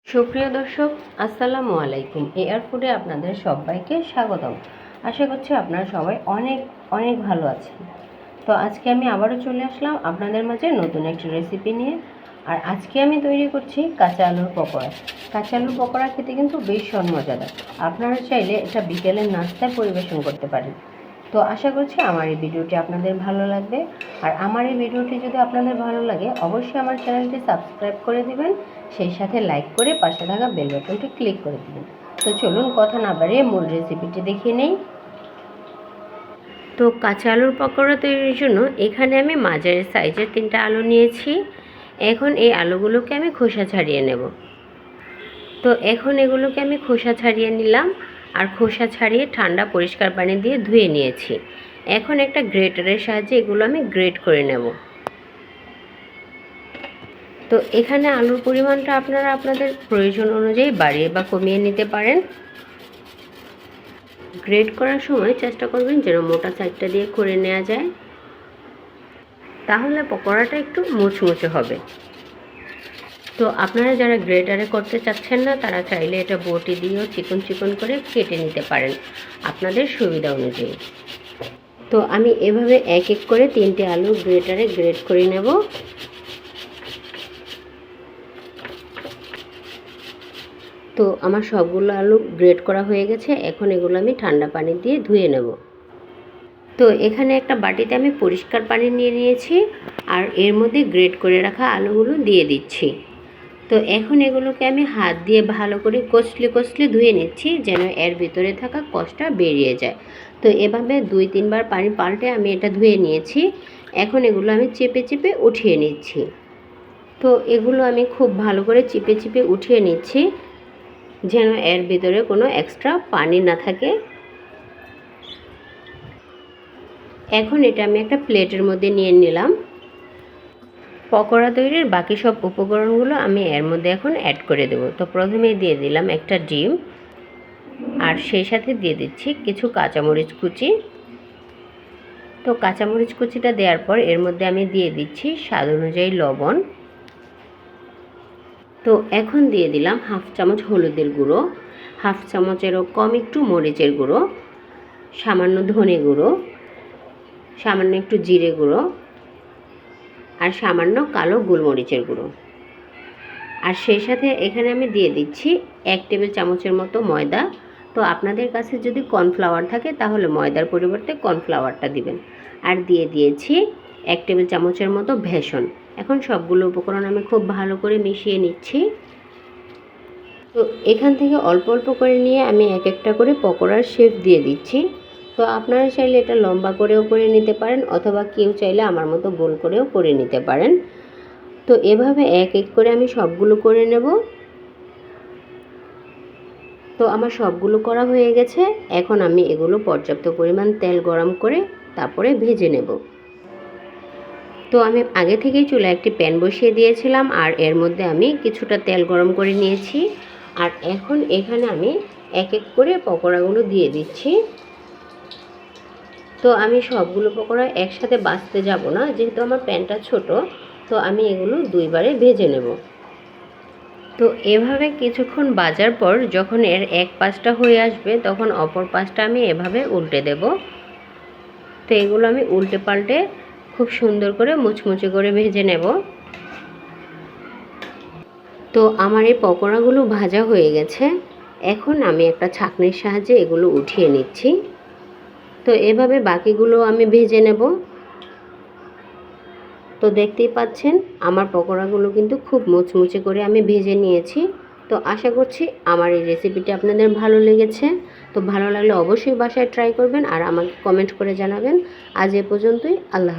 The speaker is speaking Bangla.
সুপ্রিয় দর্শক, আসসালামু আলাইকুম। এয়ার ফুডে আপনাদের সবাইকে স্বাগতম। আশা করছি আপনারা সবাই অনেক অনেক ভালো আছেন। তো আজকে আমি আবারও চলে আসলাম আপনাদের মাঝে নতুন একটি রেসিপি নিয়ে। আর আজকে আমি তৈরি করছি কাঁচা আলুর পকোড়া। কাঁচা আলুর পকোড়া খেতে কিন্তু ভীষণ মজাদার। আপনারা চাইলে এটা বিকেলের নাস্তায় পরিবেশন করতে পারেন। তো আশা করছি আমার এই ভিডিওটি আপনাদের ভালো লাগবে। আর আমার এই ভিডিওটি যদি আপনাদের ভালো লাগে অবশ্যই আমার চ্যানেলটি সাবস্ক্রাইব করে দিবেন, সেই সাথে লাইক করে পাশে থাকা বেল বাটনটি ক্লিক করে দিবেন। তো চলুন কথা না বাড়িয়ে মূল রেসিপিটি দেখে নেই। তো কাঁচা আলুর পকোড়া তৈরির জন্য এখানে আমি মাঝারি সাইজের 3টা আলু নিয়েছি। এখন এই আলুগুলোকে আমি খোসা ছাড়িয়ে নেব। তো এখন এগুলোকে আমি খোসা ছাড়িয়ে নিলাম, আর খোসা ছাড়িয়ে ঠান্ডা পরিষ্কার পানি দিয়ে ধুয়ে নিয়েছি। এখন একটা গ্রেটারের সাহায্যে এগুলো আমি গ্রেট করে নেব। তো এখানে আলুর পরিমাণটা আপনারা আপনাদের প্রয়োজন অনুযায়ী বাড়িয়ে বা কমিয়ে নিতে পারেন। গ্রেট করার সময় চেষ্টা করবেন যেন মোটা সাইডটা দিয়ে করে নেওয়া যায়, তাহলে পকোড়াটা একটু মুচমুচে হবে। তো আপনারা যারা গ্রেটারে করতে চাচ্ছেন না তারা চাইলে এটা বটি দিয়েও চিকন চিকন করে কেটে নিতে পারেন আপনাদের সুবিধা অনুযায়ী। তো আমি এভাবে এক এক করে 3টে আলু গ্রেটারে গ্রেট করে নেব। তো আমার সবগুলো আলু গ্রেট করা হয়ে গেছে। এখন এগুলো আমি ঠান্ডা পানি দিয়ে ধুয়ে নেব। তো এখানে একটা বাটিতে আমি পরিষ্কার পানি নিয়ে নিয়েছি, আর এর মধ্যে গ্রেট করে রাখা আলুগুলো দিয়ে দিচ্ছি। তো এখন এগুলোকে আমি হাত দিয়ে ভালো করে কষলে কষলে ধুয়ে নিচ্ছি, যেন এর ভিতরে থাকা কষটা বেরিয়ে যায়। তো এভাবে 2-3 বার পানি পাল্টে আমি এটা ধুয়ে নিয়েছি। এখন এগুলো আমি চেপে চেপে উঠিয়ে নিচ্ছি। তো এগুলো আমি খুব ভালো করে চিপে চিপে উঠিয়ে নিচ্ছি, যেন এর ভিতরে কোনো এক্সট্রা পানি না থাকে। এখন এটা আমি একটা প্লেটের মধ্যে নিয়ে নিলাম। পকোড়া তৈরির বাকি সব উপকরণগুলো আমি এর মধ্যে এখন অ্যাড করে দেব। তো প্রথমেই দিয়ে দিলাম একটা ডিম, আর সেই সাথে দিয়ে দিচ্ছি কিছু কাঁচামরিচ কুচি। তো কাঁচামরিচ কুচিটা দেওয়ার পর এর মধ্যে আমি দিয়ে দিচ্ছি স্বাদ অনুযায়ী লবণ। তো এখন দিয়ে দিলাম 1/2 চামচ হলুদের গুঁড়ো, 1/2 চামচেরও কম একটু মরিচের গুঁড়ো, সামান্য ধনে গুঁড়ো, সামান্য একটু জিরে গুঁড়ো, আর সামান্য কালো গোলমরিচের গুঁড়ো। আর সেই সাথে এখানে আমি দিয়ে দিচ্ছি 1 টেবিল চামচের মতো ময়দা। তো আপনাদের কাছে যদি কর্নফ্লাওয়ার থাকে তাহলে ময়দার পরিবর্তে কর্নফ্লাওয়ারটা দিবেন। আর দিয়ে দিয়েছি 1 টেবিল চামচের মতো বেসন। এখন সবগুলো উপকরণ আমি খুব ভালো করে মিশিয়ে নিচ্ছি। তো এখান থেকে অল্প অল্প করে নিয়ে আমি এক একটা করে পকোড়ার শেপ দিয়ে দিচ্ছি। তো আপনারা চাইলে এটা লম্বা করেও করে নিতে পারেন, অথবা কেউ চাইলে আমার মতো গোল করেও করে নিতে পারেন। তো এভাবে এক এক করে আমি সবগুলো করে নেব। তো আমার সবগুলো করা হয়ে গেছে। এখন আমি এগুলো পর্যাপ্ত পরিমাণ তেল গরম করে তারপরে ভেজে নেব। তো আমি আগে থেকেই চুলায় একটি প্যান বসিয়ে দিয়েছিলাম, আর এর মধ্যে আমি কিছুটা তেল গরম করে নিয়েছি। আর এখন এখানে আমি এক এক করে পকোড়াগুলো দিয়ে দিচ্ছি। তো আমি সবগুলো পকোড়া একসাথে ভাজতে যাব না, যেহেতু আমার প্যানটা ছোট। তো আমি এগুলো 2 বারে ভেজে নেব। তো এভাবে কিছুক্ষণ ভাজার পর যখন এর এক পাশটা হয়ে আসবে তখন অপর পাশটা আমি এভাবে উল্টে দেব। তো এগুলো আমি উল্টে পাল্টে খুব সুন্দর করে মুচমুচে করে ভেজে নেব। তো আমার এই পকোড়াগুলো ভাজা হয়ে গেছে। এখন আমি একটা ছাঁকনির সাহায্যে এগুলো উঠিয়ে নিচ্ছি। তো এভাবে বাকিগুলো আমি ভেজে নেব। তো দেখতেই পাচ্ছেন আমার পকোড়াগুলো কিন্তু খুব মুচমুচে করে আমি ভেজে নিয়েছি। তো আশা করছি আমার এই রেসিপিটি আপনাদের ভালো লেগেছে। তো ভালো লাগলে অবশ্যই বাসায় ট্রাই করবেন আর আমাকে কমেন্ট করে জানাবেন। আজ এ পর্যন্তই। আল্লাহ হাফেজ।